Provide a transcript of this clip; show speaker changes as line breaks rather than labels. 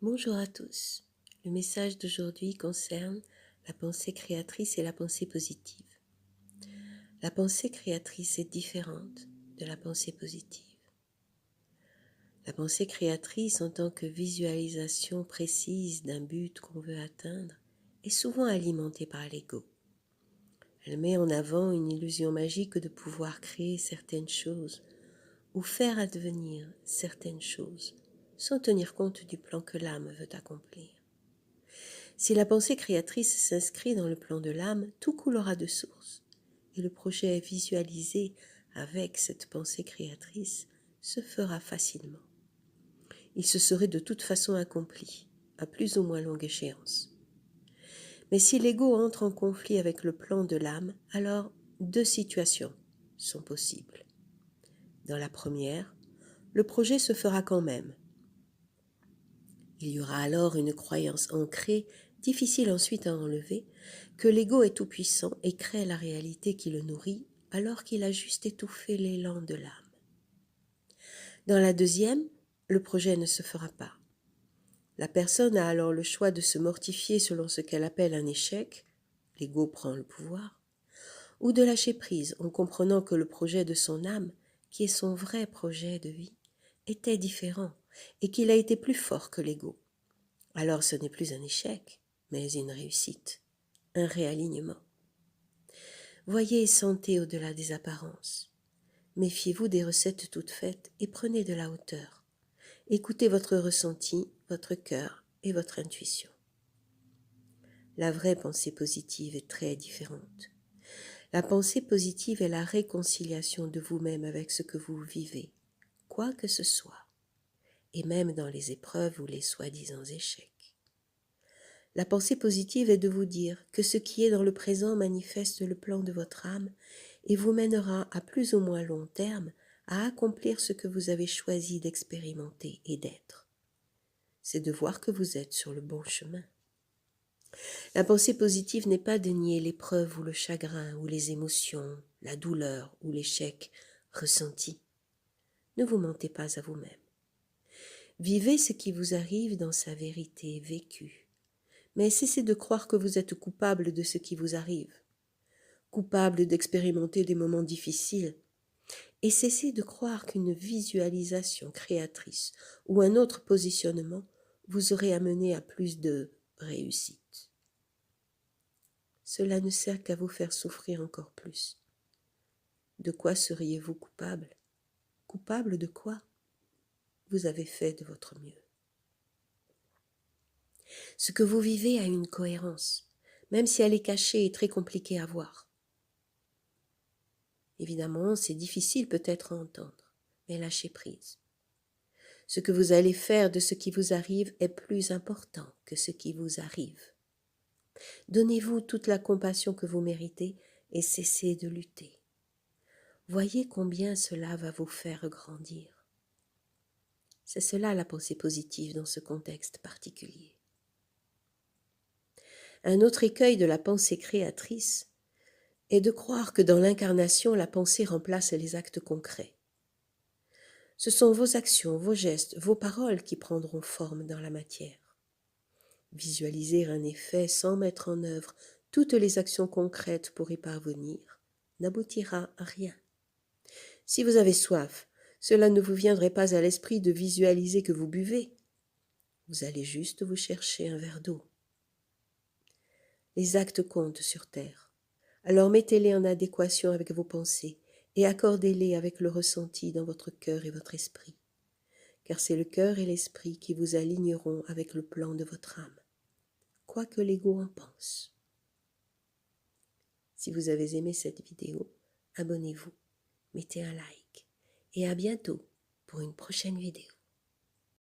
Bonjour à tous. Le message d'aujourd'hui concerne la pensée créatrice et la pensée positive. La pensée créatrice est différente de la pensée positive. La pensée créatrice, en tant que visualisation précise d'un but qu'on veut atteindre, est souvent alimentée par l'ego. Elle met en avant une illusion magique de pouvoir créer certaines choses ou faire advenir certaines choses sans tenir compte du plan que l'âme veut accomplir. Si la pensée créatrice s'inscrit dans le plan de l'âme, tout coulera de source, et le projet visualisé avec cette pensée créatrice se fera facilement. Il se serait de toute façon accompli, à plus ou moins longue échéance. Mais si l'ego entre en conflit avec le plan de l'âme, alors deux situations sont possibles. Dans la première, le projet se fera quand même. Il y aura alors une croyance ancrée, difficile ensuite à enlever, que l'ego est tout-puissant et crée la réalité qui le nourrit, alors qu'il a juste étouffé l'élan de l'âme. Dans la deuxième, le projet ne se fera pas. La personne a alors le choix de se mortifier selon ce qu'elle appelle un échec, l'ego prend le pouvoir, ou de lâcher prise en comprenant que le projet de son âme, qui est son vrai projet de vie, était différent et qu'il a été plus fort que l'ego. Alors ce n'est plus un échec, mais une réussite, un réalignement. Voyez et sentez au-delà des apparences. Méfiez-vous des recettes toutes faites et prenez de la hauteur. Écoutez votre ressenti, votre cœur et votre intuition. La vraie pensée positive est très différente. La pensée positive est la réconciliation de vous-même avec ce que vous vivez, quoi que ce soit, et même dans les épreuves ou les soi-disant échecs. La pensée positive est de vous dire que ce qui est dans le présent manifeste le plan de votre âme et vous mènera à plus ou moins long terme à accomplir ce que vous avez choisi d'expérimenter et d'être. C'est de voir que vous êtes sur le bon chemin. La pensée positive n'est pas de nier l'épreuve ou le chagrin ou les émotions, la douleur ou l'échec ressenti. Ne vous mentez pas à vous-même. Vivez ce qui vous arrive dans sa vérité vécue. Mais cessez de croire que vous êtes coupable de ce qui vous arrive, coupable d'expérimenter des moments difficiles, et cessez de croire qu'une visualisation créatrice ou un autre positionnement vous aurait amené à plus de réussite. Cela ne sert qu'à vous faire souffrir encore plus. De quoi seriez-vous coupable? Coupable de quoi? Vous avez fait de votre mieux. Ce que vous vivez a une cohérence, même si elle est cachée et très compliquée à voir. Évidemment, c'est difficile peut-être à entendre, mais lâchez prise. Ce que vous allez faire de ce qui vous arrive est plus important que ce qui vous arrive. Donnez-vous toute la compassion que vous méritez et cessez de lutter. Voyez combien cela va vous faire grandir. C'est cela la pensée positive dans ce contexte particulier. Un autre écueil de la pensée créatrice est de croire que dans l'incarnation, la pensée remplace les actes concrets. Ce sont vos actions, vos gestes, vos paroles qui prendront forme dans la matière. Visualiser un effet sans mettre en œuvre toutes les actions concrètes pour y parvenir n'aboutira à rien. Si vous avez soif, cela ne vous viendrait pas à l'esprit de visualiser que vous buvez. Vous allez juste vous chercher un verre d'eau. Les actes comptent sur terre. Alors mettez-les en adéquation avec vos pensées et accordez-les avec le ressenti dans votre cœur et votre esprit. Car c'est le cœur et l'esprit qui vous aligneront avec le plan de votre âme, quoi que l'ego en pense. Si vous avez aimé cette vidéo, abonnez-vous, mettez un like et à bientôt pour une prochaine vidéo.